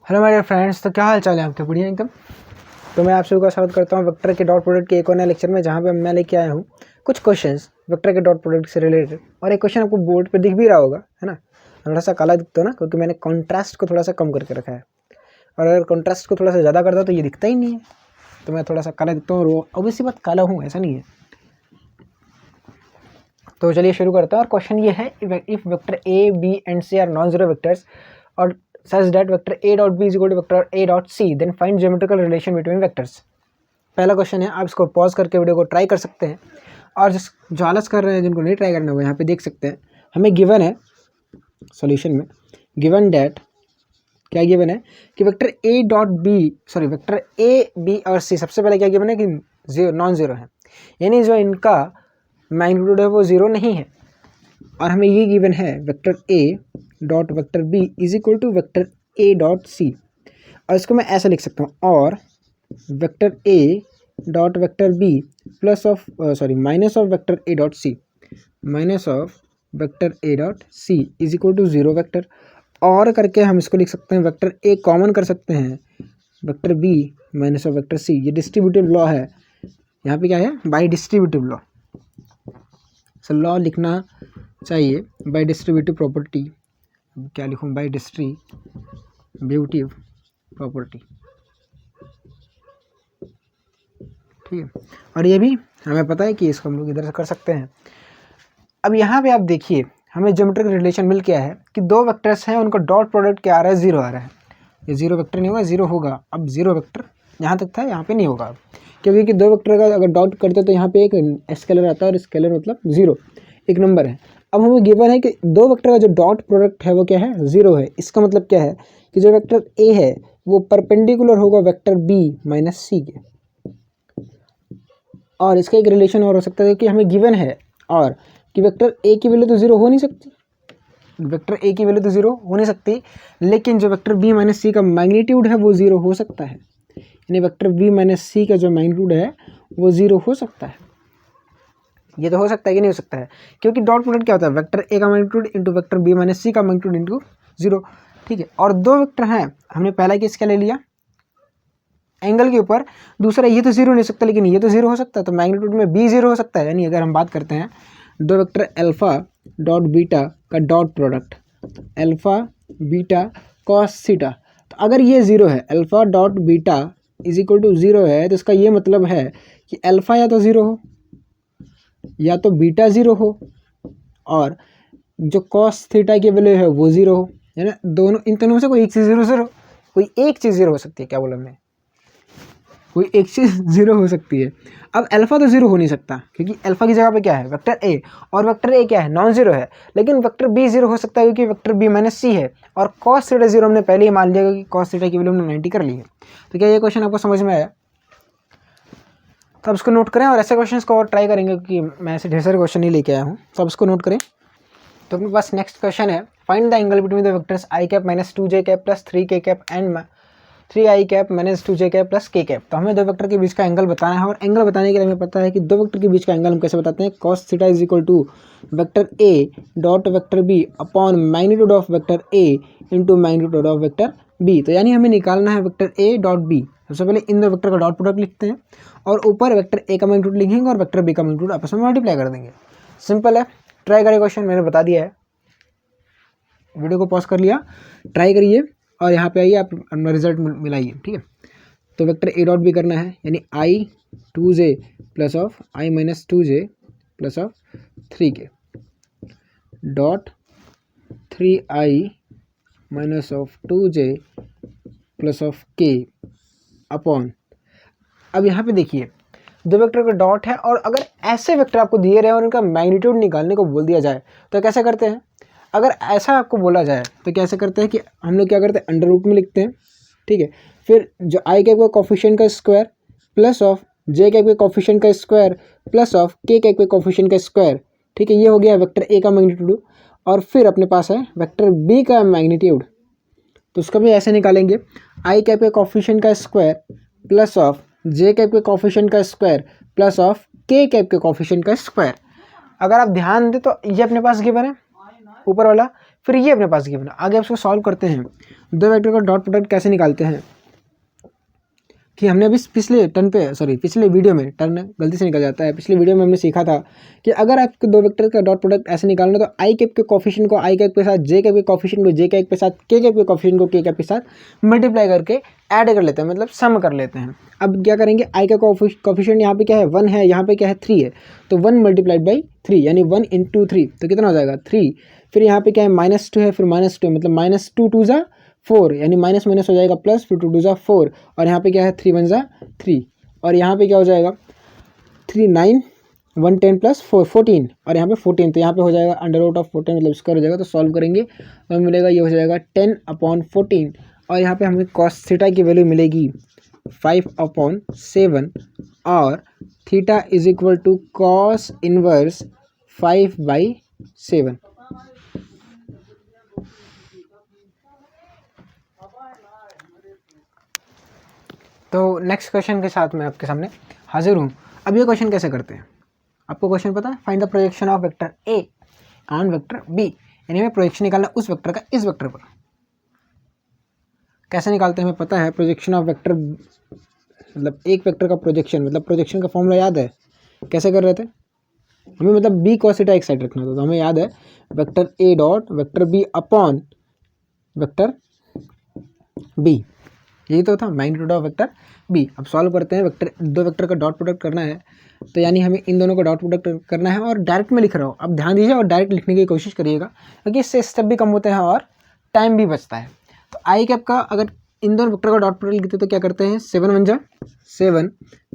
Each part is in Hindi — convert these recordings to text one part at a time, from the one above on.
हेलो माय डियर फ्रेंड्स, तो क्या हाल चाल है आपके? बढ़िया एकदम। तो मैं आप सभी का स्वागत करता हूं वेक्टर के डॉट प्रोडक्ट के एक और नए लेक्चर में, जहां पे मैं लेके आया हूं कुछ क्वेश्चंस वेक्टर के डॉट प्रोडक्ट से रिलेटेड। और एक क्वेश्चन आपको बोर्ड पे दिख भी रहा होगा, है ना। थोड़ा सा काला दिखता है ना, क्योंकि मैंने कॉन्ट्रास्ट को थोड़ा सा कम करके रखा है। और अगर कॉन्ट्रास्ट को थोड़ा सा ज़्यादा करता तो ये दिखता ही नहीं है। तो मैं थोड़ा सा काला दिखता हूँ, और ऑब्वियसली बात काला हूँ, ऐसा नहीं है। तो चलिए शुरू करते हैं। और क्वेश्चन ये है, if vector A B and C are non zero vectors और such that vector a dot b is equal to vector a dot c, then find geometrical relation between vectors। पहला क्वेश्चन है, आप इसको पॉज करके वीडियो को ट्राई कर सकते हैं, और जो आलस कर रहे हैं, जिनको नहीं ट्राई करना वो यहाँ पे देख सकते हैं। हमें गिवन है सॉल्यूशन में, गिवन डैट क्या गिवन है कि vector a dot B sorry vector a b और c, सबसे पहले क्या गिवन है कि जीरो नॉन जीरो है, यानी जो इनका मैग्नीट्यूड है वो जीरो नहीं है। और हमें ये गिवन है vector a dot vector b is equal to vector a dot c। और इसको मैं ऐसा लिख सकता हूँ, और vector a dot vector b plus of minus of vector a dot c, minus of vector a dot c is equal to zero vector. और करके हम इसको लिख सकते हैं, वेक्टर a कॉमन कर सकते हैं, vector b minus of vector c। ये डिस्ट्रीब्यूटिव लॉ है, यहाँ पे क्या है, by distributive law. So law लिखना चाहिए बाई डिस्ट्रीब्यूटिव प्रॉपर्टी। क्या लिखूँ, बाई डिस्ट्रीब्यूटिव प्रॉपर्टी, ठीक है। और ये भी हमें पता है कि इसको हम लोग इधर से कर सकते हैं। अब यहाँ पे आप देखिए, हमें ज्योमेट्रिक रिलेशन मिल गया है कि दो वेक्टर्स हैं, उनका डॉट प्रोडक्ट क्या आ रहा है, जीरो आ रहा है। ये जीरो वेक्टर नहीं होगा, जीरो होगा। अब जीरो वेक्टर यहाँ तक था, यहाँ पे नहीं होगा, क्योंकि दो वेक्टर का अगर डॉट करते तो यहाँ पे एक स्केलर आता है, और स्केलर मतलब जीरो, एक नंबर है। अब हमें गिवन है कि दो वेक्टर का जो डॉट प्रोडक्ट है वो क्या है, जीरो है। इसका मतलब क्या है कि जो वेक्टर ए है वो परपेंडिकुलर होगा वेक्टर बी माइनस सी के। और इसका एक रिलेशन और हो सकता है कि हमें गिवन है और कि वेक्टर ए की वैल्यू तो जीरो हो नहीं सकती, वेक्टर ए की वैल्यू तो जीरो हो नहीं सकती, लेकिन जो वेक्टर बी माइनस सी का मैग्नीट्यूड है वो जीरो हो सकता है। यानी वेक्टर बी माइनस सी का जो मैग्नीट्यूड है वो जीरो हो सकता है। ये तो हो सकता है कि नहीं हो सकता है, क्योंकि डॉट प्रोडक्ट क्या होता है, वेक्टर ए का magnitude into vector B minus C का मैग्नीट्यूड इंटू जीरो, ठीक है। और दो वेक्टर हैं, हमने पहला केस क्या ले लिया, एंगल के ऊपर। दूसरा ये तो जीरो नहीं हो सकता, लेकिन ये तो जीरो हो सकता है, तो मैग्नीट्यूड में बी जीरो हो सकता है। यानी अगर हम बात करते हैं दो वेक्टर अल्फा डॉट बीटा का dot product, alpha beta cos theta, तो अगर ये जीरो है, alpha dot beta is equal to zero है, तो इसका ये मतलब है कि अल्फा या तो जीरो हो या तो बीटा जीरो हो, और जो कॉस थीटा की वैल्यू है वो जीरो हो, है ना। दोनों, इन दोनों में से कोई एक चीज़ जीरो कोई एक चीज़ जीरो हो सकती है। क्या बोला मैं, कोई एक चीज़ जीरो हो सकती है। अब अल्फा तो जीरो हो नहीं सकता, क्योंकि अल्फा की जगह पे क्या है, वेक्टर ए, और वेक्टर ए क्या है, नॉन जीरो है। लेकिन वेक्टर बी जीरो हो सकता है, क्योंकि वेक्टर बी माइनस सी है, और कॉस थीटा जीरो हमने पहले ही मान लिया, क्योंकि कॉस थीटा की वैल्यू हमने 90 कर ली है। तो क्या ये क्वेश्चन आपको समझ में आया? तो आप इसको नोट करें, और ऐसे क्वेश्चन को और ट्राई करेंगे, क्योंकि मैं ऐसे ढेर सारे क्वेश्चन नहीं लेके आया हूँ। तो आप इसको नोट करें। तो अपने पास नेक्स्ट क्वेश्चन है, find the angle between the vectors I cap minus 2j cap plus 3k cap and 3i cap minus 2j cap plus k cap. तो हमें दो वेक्टर के बीच का एंगल बताना है, और एंगल बताने के लिए हमें पता है कि दो वेक्टर के बीच का एंगल हम कैसे बताते हैं, cos theta is equal to vector A dot vector B upon magnitude of vector A into magnitude of vector B. तो यानी हमें निकालना है वेक्टर ए डॉट बी। सबसे पहले इन दो वेक्टर का डॉट प्रोडक्ट लिखते हैं, और ऊपर वेक्टर ए का मैग्नीट्यूड लिखेंगे और वेक्टर बी का मैग्नीट्यूड आपस में मल्टीप्लाई कर देंगे। सिंपल है, ट्राई करिए। क्वेश्चन मैंने बता दिया है, वीडियो को पॉज कर लिया, ट्राई करिए, और यहाँ पे आइए, आप अपना रिजल्ट मिलाइए, ठीक है। तो वेक्टर ए डॉट बी करना है, यानी आई 2j plus of I minus 2j plus of 3k dot 3i minus of 2j plus of k upon. अब यहाँ पे देखिए, दो वेक्टर का डॉट है, और अगर ऐसे वेक्टर आपको दिए रहे और उनका मैग्नीट्यूड निकालने को बोल दिया जाए तो कैसे करते हैं। अगर ऐसा आपको बोला जाए तो कैसे करते हैं कि हम लोग क्या करते हैं, अंडर रूट में लिखते हैं, ठीक है। फिर जो आई कैप के कोफिशिएंट का square plus of J cap के कोफिशिएंट का square plus of K cap के कोफिशिएंट का स्क्वायर, ठीक है। ये हो गया वेक्टर ए का मैग्नीट्यूड। और फिर अपने पास है वेक्टर बी का मैग्नीट्यूड, तो उसका भी ऐसे निकालेंगे, आई कैप के कोफिशिएंट का square plus of J cap के कोफिशिएंट का square plus of K cap के कोफिशिएंट का स्क्वायर। अगर आप ध्यान दें तो ये अपने पास गिवन है ऊपर वाला, फिर ये अपने पास गिवन है। आगे इसको सॉल्व करते हैं। दो वेक्टर का डॉट प्रोडक्ट कैसे निकालते हैं कि हमने अभी पिछले वीडियो में, टर्न गलती से निकल जाता है, पिछले वीडियो में हमने सीखा था कि अगर आपको दो वेक्टर का डॉट प्रोडक्ट ऐसे निकालना तो आई कैप के कोफिशिएंट को आई कैप के साथ, जे कैप के कोफिशिएंट को जे कैप के साथ, के कैप के कोफिशिएंट को के कैप के साथ मल्टीप्लाई करके ऐड कर लेते हैं, मतलब सम कर लेते हैं। अब क्या करेंगे, आई का कोफिशिएंट यहाँ पे क्या है 1 है, यहाँ पे क्या है 3 है, तो 1 मल्टीप्लाइड बाई 3 यानी 1 इंटू 3 तो कितना हो जाएगा 3। फिर यहाँ पे क्या है -2 है, फिर -2 मतलब -2 2 ज़ा 4 यानी माइनस माइनस हो जाएगा प्लस, फिर 2 2 ज़ा 4 और यहाँ पे क्या है 3 1 ज़ा 3 और यहाँ पे क्या हो जाएगा 3 9 1 10 प्लस 4 14 और यहाँ पे 14 तो यहाँ पे हो जाएगा √14 मतलब स्क्वायर हो जाएगा। तो सॉल्व करेंगे और मिलेगा ये हो जाएगा 10/14 और यहाँ पे हमें cos थीटा की वैल्यू मिलेगी 5/7 और theta is equal to cos inverse 5/7। तो नेक्स्ट क्वेश्चन के साथ मैं आपके सामने हाजिर हूँ। अब ये क्वेश्चन कैसे करते हैं, आपको क्वेश्चन पता है, find the projection of vector A on vector B, यानी हमें प्रोजेक्शन निकालना उस वेक्टर का इस वेक्टर पर। कैसे निकालते हैं हमें पता है, प्रोजेक्शन ऑफ वेक्टर मतलब एक वेक्टर का प्रोजेक्शन, मतलब प्रोजेक्शन का फॉर्मूला याद है, कैसे कर रहे थे हमें, मतलब बी cos थीटा एक साइड रखना था, तो हमें याद है vector A dot vector B upon vector B, यही तो था मैग्नीट्यूड ऑफ वेक्टर बी। अब सॉल्व करते हैं, दो वेक्टर का डॉट प्रोडक्ट करना है, तो यानी हमें इन दोनों का डॉट प्रोडक्ट करना है और डायरेक्ट में लिख रहा हूँ। अब ध्यान दीजिए और डायरेक्ट लिखने की कोशिश करिएगा क्योंकि इससे स्टेप भी कम होते हैं और टाइम भी बचता है। तो आई कैप का अगर इन दोनों वेक्टर का डॉट प्रोडक्ट लिखते तो क्या करते हैं, 7 1 जा 7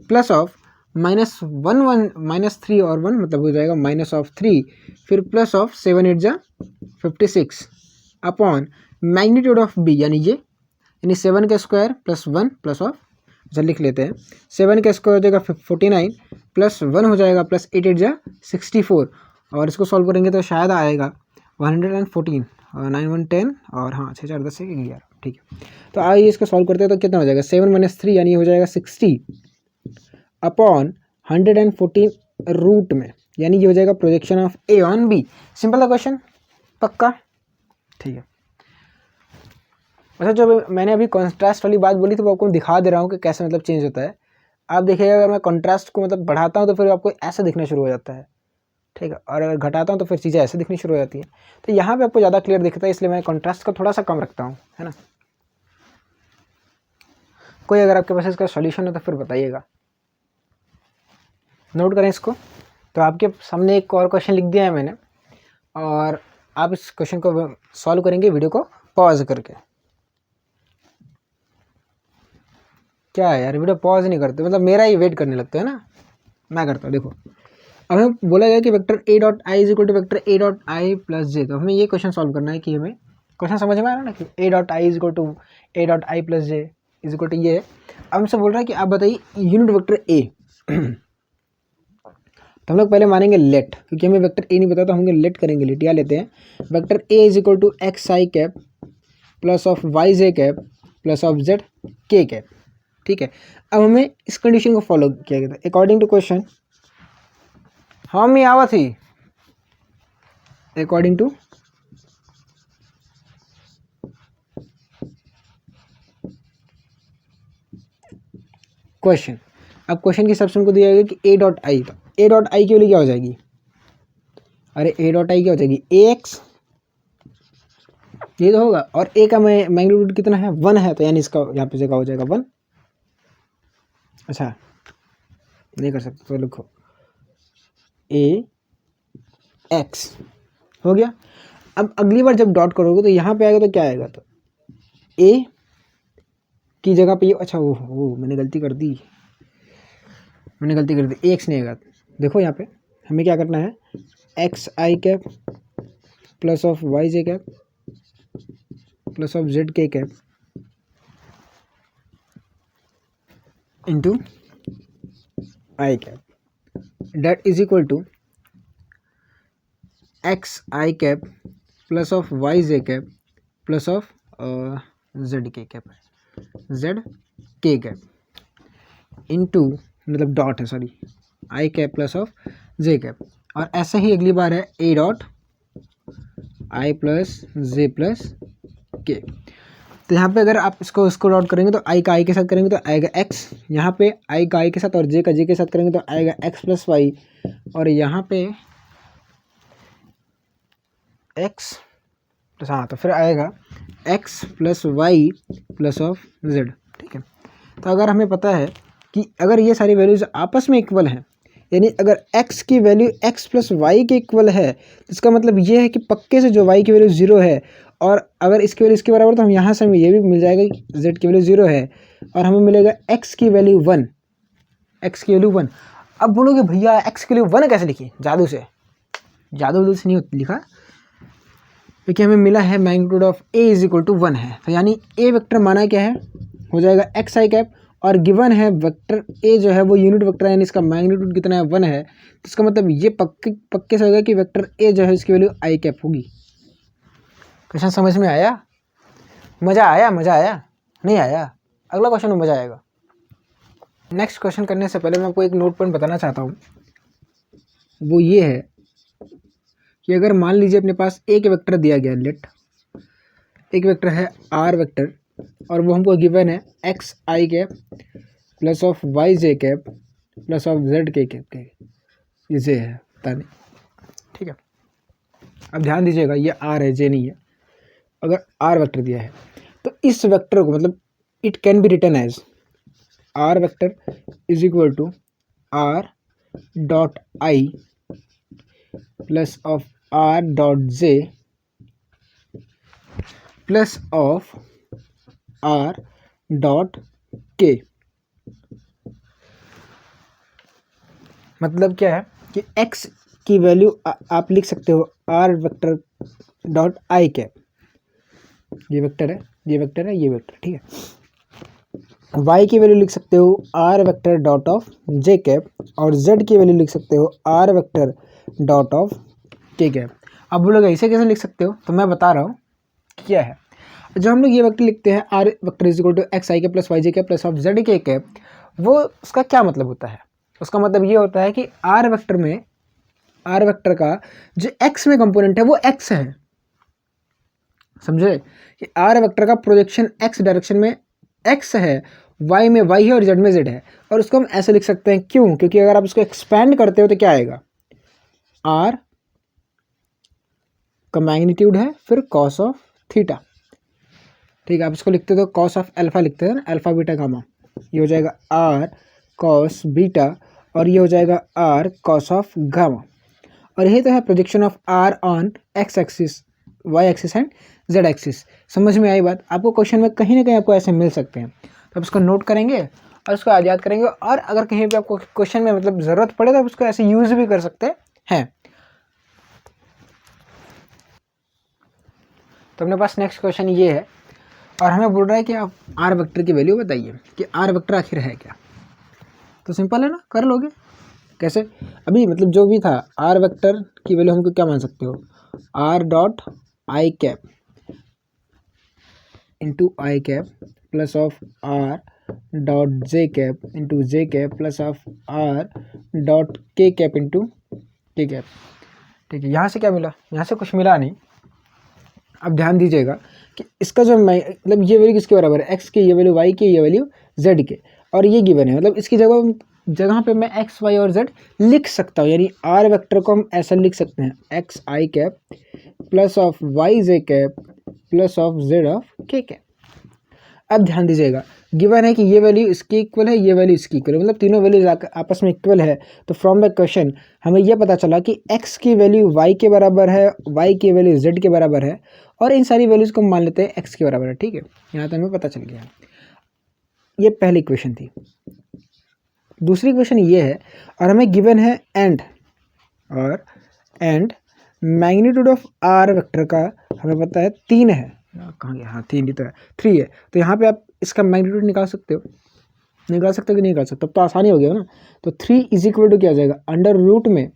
प्लस ऑफ -1 1 -3 और 1 मतलब हो जाएगा -3, फिर प्लस ऑफ 7 8 जा 56 अपॉन मैग्नीट्यूड ऑफ बी यानी 7 का स्क्वायर प्लस 1 प्लस ऑफ, चल लिख लेते हैं, 7 का स्क्वायर हो जाएगा 49 प्लस 1 हो जाएगा प्लस 8 8 जा 64 और इसको सॉल्व करेंगे तो शायद आएगा 114 और 9 1 10 और हाँ 6 4 10 11, ठीक है। तो आइए इसको सॉल्व करते हैं तो कितना हो जाएगा 7 - 3 यानी हो जाएगा 60 अपॉन 114 रूट में, यानी ये हो जाएगा projection of A on B. Simple था क्वेश्चन, पक्का, ठीक है। अच्छा, जो मैंने अभी कॉन्ट्रास्ट वाली बात बोली थी वो आपको दिखा दे रहा हूँ कि कैसे मतलब चेंज होता है। आप देखिएगा अगर मैं कॉन्ट्रास्ट को मतलब बढ़ाता हूँ तो फिर आपको ऐसा दिखना शुरू हो जाता है, ठीक है, और अगर घटाता हूँ तो फिर चीज़ें ऐसे दिखनी शुरू हो जाती हैं। तो यहाँ पे आपको ज़्यादा क्लियर दिखता है, इसलिए मैं कॉन्ट्रास्ट को थोड़ा सा कम रखता हूँ, है ना। कोई अगर आपके पास इसका सॉल्यूशन हो तो फिर बताइएगा, नोट करें इसको। तो आपके सामने एक और क्वेश्चन लिख दिया है मैंने और आप इस क्वेश्चन को सॉल्व करेंगे वीडियो को पॉज करके। क्या है यार, वीडियो पॉज नहीं करते, मतलब मेरा ही वेट करने लगता है ना, मैं करता हूँ। देखो अब हमें बोला गया कि vector A dot I is equal to vector A dot I plus J, तो हमें ये क्वेश्चन सॉल्व करना है कि हमें क्वेश्चन समझ में आ रहा है ना कि A dot I is equal to A dot I plus J is equal to ये है। अब हमसे बोल रहा है कि आप बताइए यूनिट वेक्टर ए तो हम लोग पहले मानेंगे लेट, क्योंकि हमें वेक्टर ए नहीं पता तो हम लेट करेंगे, लेट या लेते हैं vector A is equal to X I cap plus of Y J cap plus of Z K cap, ठीक है। अब हमें इस कंडीशन को फॉलो किया गया था अकॉर्डिंग टू क्वेश्चन, हम ही आवा थी अकॉर्डिंग टू क्वेश्चन। अब क्वेश्चन की सेक्शन को दिया गया कि ए डॉट आई, तो ए डॉट आई की वैल्यू क्या हो जाएगी, अरे ए डॉट आई क्या हो जाएगी ए एक्स, ये तो होगा, और ए का मैग्नीट्यूड कितना है 1 है, तो यानी इसका यहाँ पे जगह हो जाएगा 1। अच्छा नहीं कर सकते तो लिखो ए एक्स हो गया। अब अगली बार जब डॉट करोगे तो यहाँ पे आएगा तो क्या आएगा, तो ए की जगह पे ये, अच्छा वो मैंने गलती कर दी ए एक्स नहीं आएगा। देखो यहाँ पे हमें क्या करना है, X I cap plus of Y J cap plus of Z K cap into I cap that is equal to X I cap plus of Y J cap plus of Z K cap, Z K cap into मतलब डॉट है sorry I cap plus of J cap. और ऐसे ही अगली बार है A dot I plus J plus K. तो यहाँ पे अगर आप इसको डॉट करेंगे तो आई का आई के साथ करेंगे तो आएगा एक्स, यहाँ पे आई का आई के साथ और जे का जे के साथ करेंगे तो आएगा एक्स प्लस वाई, और यहाँ पे एक्स प्लस, हाँ तो फिर आएगा X plus Y plus of Z. ठीक है, तो अगर हमें पता है कि अगर ये सारी वैल्यूज आपस में इक्वल हैं, यानी अगर x की वैल्यू x प्लस वाई के इक्वल है, तो इसका मतलब ये है कि पक्के से जो y की वैल्यू 0 है, और अगर इसकी वैल्यू इसके बराबर, तो हम यहाँ से हमें ये भी मिल जाएगा कि z की वैल्यू 0 है, और हमें मिलेगा x की वैल्यू 1, x की वैल्यू 1। अब बोलोगे भैया x की वैल्यू 1 कैसे लिखी? जादू से नहीं लिखा, क्योंकि हमें मिला है magnitude of a is equal to 1 है, तो यानी a वेक्टर माना क्या है, हो जाएगा एक्स आई कैप, और गिवन है वेक्टर a जो है वो यूनिट वेक्टर है, यानी इसका मैग्नीट्यूड कितना है 1 है, तो इसका मतलब ये पक्के से होगा कि वेक्टर a जो है इसकी वैल्यू आई कैप होगी। क्वेश्चन समझ में आया? मज़ा आया नहीं आया? अगला क्वेश्चन में मज़ा आएगा। नेक्स्ट क्वेश्चन करने से पहले मैं आपको एक नोट पॉइंट बताना चाहता हूँ, वो ये है कि अगर मान लीजिए अपने पास एक वेक्टर दिया गया, लेट एक वेक्टर है आर वेक्टर, और वो हमको गिवन है X I cap plus of Y J cap plus of Z K cap के, ये जे है पता नहीं। ठीक है, अब ध्यान दीजिएगा ये आर है, जे नहीं है। अगर आर वेक्टर दिया है तो इस वेक्टर को, मतलब it can be written as R vector is equal to R dot I plus of R dot J plus of R dot K. मतलब क्या है कि x की वैल्यू आप लिख सकते हो R vector dot I cap, ये वेक्टर है, ये वेक्टर है, ये वेक्टर, ठीक है। y की वैल्यू लिख सकते हो R vector dot of J cap, और z की वैल्यू लिख सकते हो R vector dot of K cap. अब बोलोगे इसे कैसे लिख सकते हो, तो मैं बता रहा हूँ क्या है। जब हम लोग ये वेक्टर लिखते हैं R vector is equal to X I के प्लस वाई जे के plus of Z K cap, वो उसका क्या मतलब होता है? उसका मतलब ये होता है कि आर वेक्टर में, आर वेक्टर का जो एक्स में कंपोनेंट है वो एक्स है, समझे? कि आर वेक्टर का प्रोजेक्शन एक्स डायरेक्शन में एक्स है, वाई में वाई है और जेड में जेड है, और उसको हम ऐसे लिख सकते हैं। क्यों? क्योंकि अगर आप इसको एक्सपैंड करते हो तो क्या आएगा, आर का मैग्नीट्यूड है फिर कॉस ऑफ थीटा, ठीक है। आप इसको लिखते हो तो कॉस ऑफ अल्फा लिखते हैं ना, अल्फा बीटा गामा, ये हो जाएगा आर कॉस बीटा, और ये हो जाएगा आर कॉस ऑफ गामा, और यही तो है projection of R on X axis, Y axis and Z axis. समझ में आई बात? आपको क्वेश्चन में कहीं ना कहीं आपको ऐसे मिल सकते हैं, तो आप इसको नोट करेंगे और उसको याद करेंगे, और अगर कहीं भी आपको क्वेश्चन में मतलब ज़रूरत पड़े तो आप उसको ऐसे यूज़ भी कर सकते हैं। तो अपने पास नेक्स्ट क्वेश्चन ये है, और हमें बोल रहा है कि आप आर वेक्टर की वैल्यू बताइए कि आर वेक्टर आखिर है क्या। तो सिंपल है ना, कर लोगे। कैसे? अभी मतलब जो भी था, आर वेक्टर की वैल्यू हमको क्या मान सकते हो, are dot I cap into I cap plus of R dot J cap into J cap plus of R dot के कैप इंटू के कैप। ठीक है, यहाँ से क्या मिला? यहाँ से कुछ मिला नहीं। अब ध्यान दीजिएगा कि इसका जो मतलब ये वैल्यू किसके बराबर है, एक्स की ये वैल्यू, वाई की ये वैल्यू, जेड के, और ये गिवन है, मतलब इसकी जगह पे मैं एक्स वाई और जेड लिख सकता हूँ। यानी आर वेक्टर को हम ऐसा लिख सकते हैं, X I cap plus of Y J cap plus of Z of K cap. अब ध्यान दीजिएगा, गिवन है कि ये वैल्यू इसकी इक्वल है, ये वैल्यू इसकी इक्वल है, मतलब तीनों वैल्यूज आपस में इक्वल है। तो फ्रॉम द क्वेश्चन हमें यह पता चला कि x की वैल्यू y के बराबर है, y की वैल्यू z के बराबर है, और इन सारी वैल्यूज को मान लेते हैं x के बराबर है। ठीक है, यहाँ तक हमें पता चल गया। ये पहली क्वेश्चन थी। दूसरी क्वेश्चन ये है, और हमें गिवन है and magnitude of R vector का हमें पता है 3 है, कहाँ गया, हाँ 3 ही तो है, 3 है। तो यहाँ पे आप इसका मैग्नीट्यूड निकाल सकते हो कि नहीं निकाल सकते? तब तो आसानी हो गया ना। तो 3 इज इक्वल टू क्या आ जाएगा, अंडर रूट में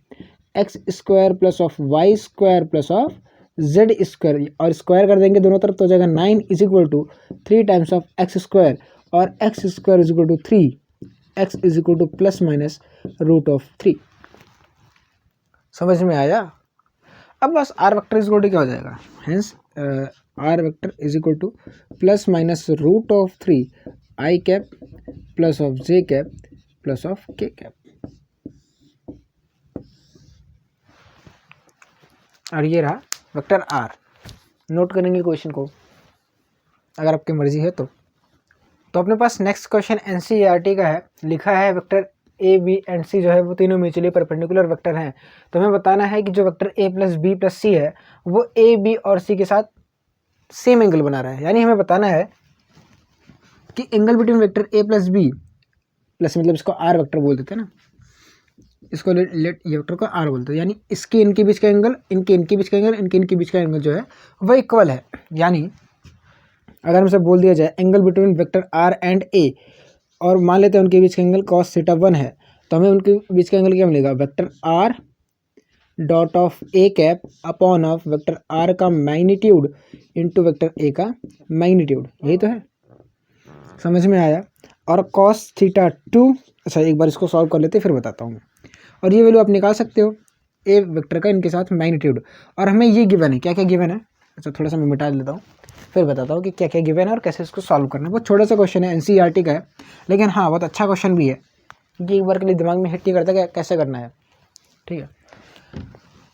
X square plus of Y square plus of Z square, और स्क्वायर कर देंगे दोनों तरफ तो हो जाएगा 9 is equal to 3 times of X square, और X square is equal to 3, X is equal to plus minus root of 3। समझ में आया? अब बस R vector is equal to क्या हो जाएगा, hence R vector is equal to plus minus root of 3 I cap plus of J cap plus of K cap. और ये रहा वेक्टर आर। नोट करेंगे क्वेश्चन को अगर आपकी मर्जी है तो अपने पास नेक्स्ट क्वेश्चन एनसीईआरटी का है। लिखा है वेक्टर ए बी एंड सी जो है वो तीनों म्यूचुअली परपेंडिकुलर वेक्टर हैं। तो हमें बताना है कि जो vector A plus B plus C है वो ए बी और सी के साथ सेम एंगल बना रहा है। यानी हमें बताना है कि angle between vector A plus B plus, मतलब इसको आर वेक्टर बोल देते हैं ना, इसको लेट ये वेक्टर को आर बोलते हैं। यानी इसके इनके बीच का एंगल, इनके बीच का एंगल, इनके बीच का एंगल जो है वह इक्वल है। यानी अगर हमसे बोल दिया जाए angle between vector R and A और मान लेते हैं उनके बीच का एंगल cos थीटा 1 है, तो हमें उनके बीच का एंगल क्या मिलेगा, vector R dot of A cap upon of vector R का मैग्नीट्यूड इंटू वेक्टर ए का मैग्नीट्यूड। यही तो है, समझ में आया। और cos थीटा 2, अच्छा एक बार इसको सॉल्व कर लेते फिर बताता हूँ मैं। और ये वैल्यू आप निकाल सकते हो ए वेक्टर का इनके साथ मैग्नीट्यूड। और हमें ये गिवन है, क्या क्या गिवन है, अच्छा थोड़ा सा मैं मिटा लेता हूँ फिर बताता हूँ कि क्या क्या गिवन है और कैसे इसको सॉल्व करना है। बहुत छोटा सा क्वेश्चन है, एनसीईआरटी का है, लेकिन हाँ बहुत अच्छा क्वेश्चन भी है क्योंकि एक बार के लिए दिमाग में हिट नहीं करता कि कैसे करना है। ठीक है,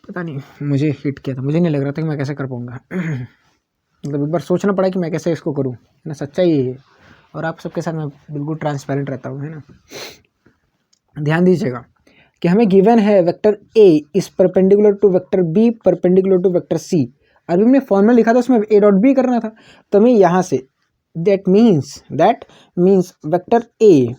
पता नहीं मुझे हिट किया था, मुझे नहीं लग रहा था कि मैं कैसे कर पाऊँगा मतलब एक बार सोचना पड़ा कि मैं कैसे इसको करूँ, है ना। सच्चाई ये है और आप सबके साथ मैं बिल्कुल ट्रांसपेरेंट रहता हूँ, है ना। ध्यान दीजिएगा कि हमें गिवन है vector A is perpendicular to vector B perpendicular to vector C. अभी हमने फॉर्मूला लिखा था उसमें ए डॉट बी करना था, तो हमें यहाँ say that means vector A,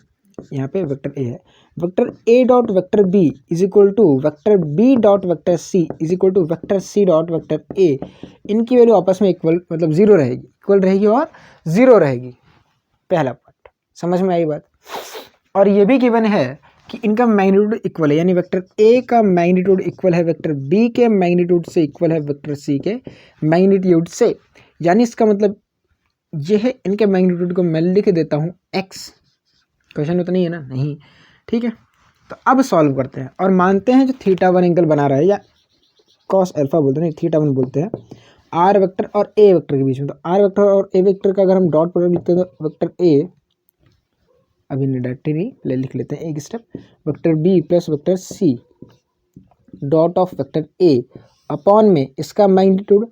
यहाँ पे वेक्टर ए है, vector A dot vector B is equal to vector B dot vector C is equal to vector C dot vector A. इनकी वैल्यू आपस में इक्वल मतलब जीरो रहेगी, इक्वल रहेगी और जीरो रहेगी। पहला पार्ट समझ में आई बात। और ये भी गिवन है कि इनका मैग्नीट्यूड इक्वल है, यानी वेक्टर ए का मैग्नीट्यूड इक्वल है वेक्टर बी के मैग्नीट्यूड से इक्वल है वेक्टर सी के मैग्नीट्यूड से। यानी इसका मतलब ये है, इनके मैग्नीट्यूड को मैं लिख देता हूँ x। क्वेश्चन में तो नहीं है ना, नहीं, ठीक है। तो अब सॉल्व करते हैं और मानते हैं जो थीटा 1 एंगल बना रहा है या cos अल्फा बोलते हैं, नहीं थीटा 1 बोलते हैं, आर वेक्टर और ए वेक्टर के बीच में। तो आर वेक्टर और ए वेक्टर का अगर हम डॉट प्रोडक्ट लिखते हैं तो वेक्टर ए, अभी डायरेक्टली नहीं लिख लेते हैं एक step, vector B plus vector C dot of vector A upon में इसका मैग्नीट्यूड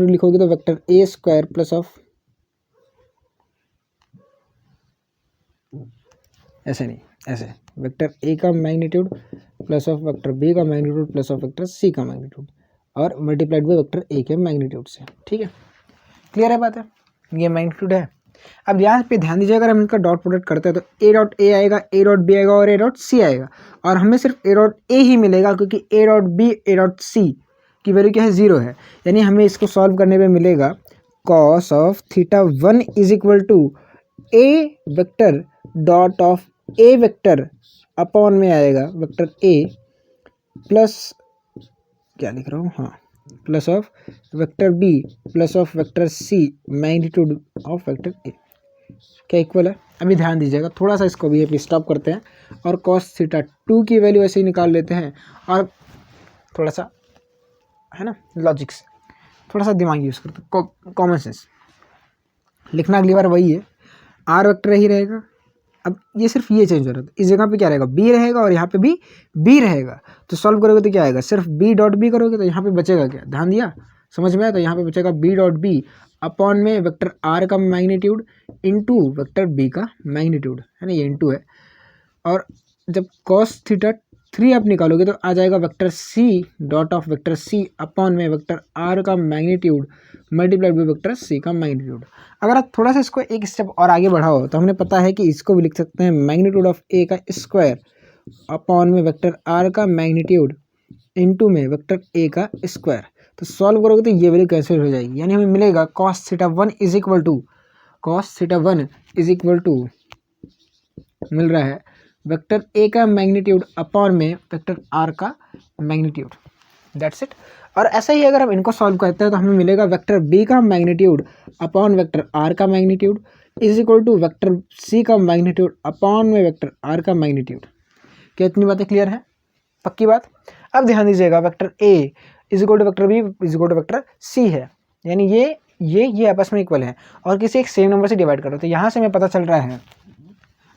लिखोगे तो vector A square plus of, ऐसे नहीं, ऐसे वेक्टर ए का magnitude plus of vector B का magnitude plus of vector C का मैग्नीट्यूड और मल्टीप्लाइड बाय वेक्टर ए के मैग्नीट्यूड से। ठीक है, क्लियर है बात है, ये मैग्नीट्यूड है। अब यहाँ पे ध्यान दीजिए, अगर हम इनका डॉट प्रोडक्ट करते हैं तो ए डॉट ए आएगा, ए डॉट बी आएगा और ए डॉट सी आएगा। और हमें सिर्फ ए डॉट ए ही मिलेगा क्योंकि A dot B A dot C की वैल्यू क्या है, जीरो है। यानी हमें इसको सॉल्व करने पे मिलेगा cos of theta 1 is equal to A vector dot of A vector upon में आएगा वेक्टर ए प्लस, क्या लिख रहा हूँ, हाँ, plus of vector B plus of vector C magnitude of vector A. क्या इक्वल है। अभी ध्यान दीजिएगा, थोड़ा सा इसको भी स्टॉप करते हैं और cos थीटा 2 की वैल्यू ऐसे ही निकाल लेते हैं और थोड़ा सा, है ना, लॉजिक्स, थोड़ा सा दिमाग यूज़ करते हैं, कॉमन सेंस। लिखना अगली बार वही है, आर वेक्टर ही रहेगा। अब ये सिर्फ ये चेंज हो रहा है, इस जगह पे क्या रहेगा, बी रहेगा और यहाँ पे भी बी रहेगा। तो सॉल्व करोगे तो क्या आएगा, सिर्फ बी डॉट बी करोगे तो यहाँ पे बचेगा क्या, ध्यान दिया, समझ में आया। तो यहाँ पे बचेगा बी डॉट बी अपॉन में वेक्टर आर का मैग्नीट्यूड इंटू वेक्टर बी का मैग्नीट्यूड, है ना, ये इंटू है। और जब cos थीटा 3 आप निकालोगे तो आ जाएगा vector C dot of vector C upon में वेक्टर आर का magnitude multiplied by vector C का मैग्नीट्यूड। अगर आप थोड़ा सा इसको एक स्टेप और आगे बढ़ाओ तो हमने पता है कि इसको भी लिख सकते हैं मैग्नीट्यूड ऑफ ए का स्क्वायर अपॉन में वेक्टर आर का मैग्नीट्यूड इंटू में वेक्टर ए का स्क्वायर। तो सॉल्व करोगे तो ये वैल्यू कैंसिल हो जाएगी। यानी हमें मिलेगा cos theta 1 is equal to मिल रहा है वेक्टर ए का मैग्नीट्यूड अपॉन में वेक्टर आर का मैग्नीट्यूड, दैट्स इट। और ऐसा ही अगर हम इनको सॉल्व करते हैं तो हमें मिलेगा वेक्टर बी का मैग्नीट्यूड अपॉन वेक्टर आर का magnitude is equal to vector C का मैग्नीट्यूड अपॉन में वेक्टर आर का मैग्नीट्यूड। क्या इतनी बातें क्लियर है, पक्की बात। अब ध्यान दीजिएगा, vector A is equal to vector B is equal to vector C है, यानी ये आपस में इक्वल है और किसी एक सेम नंबर से डिवाइड करो, तो यहाँ से हमें पता चल रहा है,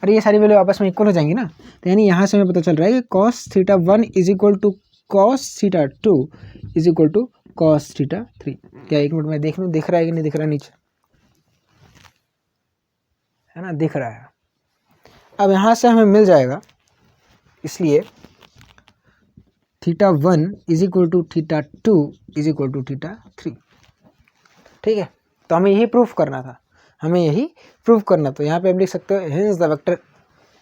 अरे ये सारी वैल्यू आपस में इक्वल हो जाएंगी ना, तो यानी यहाँ से हमें पता चल रहा है कि cos theta 1 is equal to cos theta 2 is equal to cos theta 3। क्या एक मिनट में देख लूँ दिख रहा है कि नहीं दिख रहा है, नीचे है ना, दिख रहा है। अब यहाँ से हमें मिल जाएगा, इसलिए theta 1 is equal to theta 2 is equal to theta 3। ठीक है, तो हमें यही प्रूफ करना था, हमें यही प्रूफ करना। तो यहाँ पे आप लिख सकते हो हेंस द वेक्टर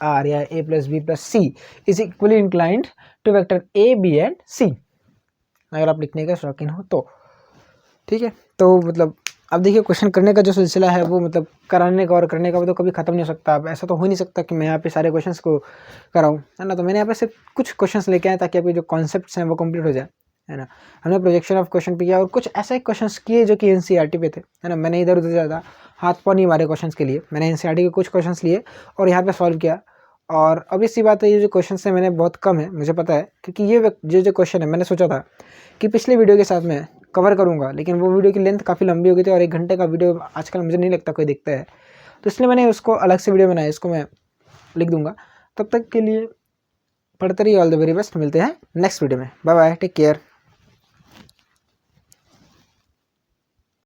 आर या A plus B plus C is equally inclined to vector A B and C, अगर आप लिखने का शौकीन हो तो। ठीक है, तो मतलब अब देखिए क्वेश्चन करने का जो सिलसिला है वो मतलब कराने का और करने का वो तो कभी ख़त्म नहीं हो सकता। अब ऐसा तो हो नहीं सकता कि मैं यहाँ पे सारे क्वेश्चंस को कराऊँ, है ना। तो मैंने यहाँ पे सिर्फ कुछ क्वेश्चंस लेके आए ताकि आपके जो कॉन्सेप्ट्स हैं वो कंप्लीट हो जाए, है ना। हमने प्रोजेक्शन ऑफ क्वेश्चन पे किया और कुछ ऐसे क्वेश्चंस किए जो कि एनसीईआरटी पे थे, है ना। मैंने इधर उधर ज़्यादा हाथ पाँव नहीं मारे क्वेश्चंस के लिए, मैंने एनसीईआरटी के कुछ क्वेश्चंस लिए और यहाँ पे सॉल्व किया। और अब इसी बात है, ये जो क्वेश्चन है मैंने बहुत कम है, मुझे पता है, क्योंकि ये जो क्वेश्चन है मैंने सोचा था कि पिछले वीडियो के साथ मैं कवर करूँगा, लेकिन वो वीडियो की लेंथ काफ़ी लंबी हो गई थी और 1 घंटे का वीडियो आजकल मुझे नहीं लगता कोई देखता है, तो इसलिए मैंने उसको अलग से वीडियो बनाया, इसको मैं लिख दूंगा। तब तक के लिए पढ़ते रहिए, ऑल द वेरी बेस्ट, मिलते हैं नेक्स्ट वीडियो में, बाय बाय, टेक केयर।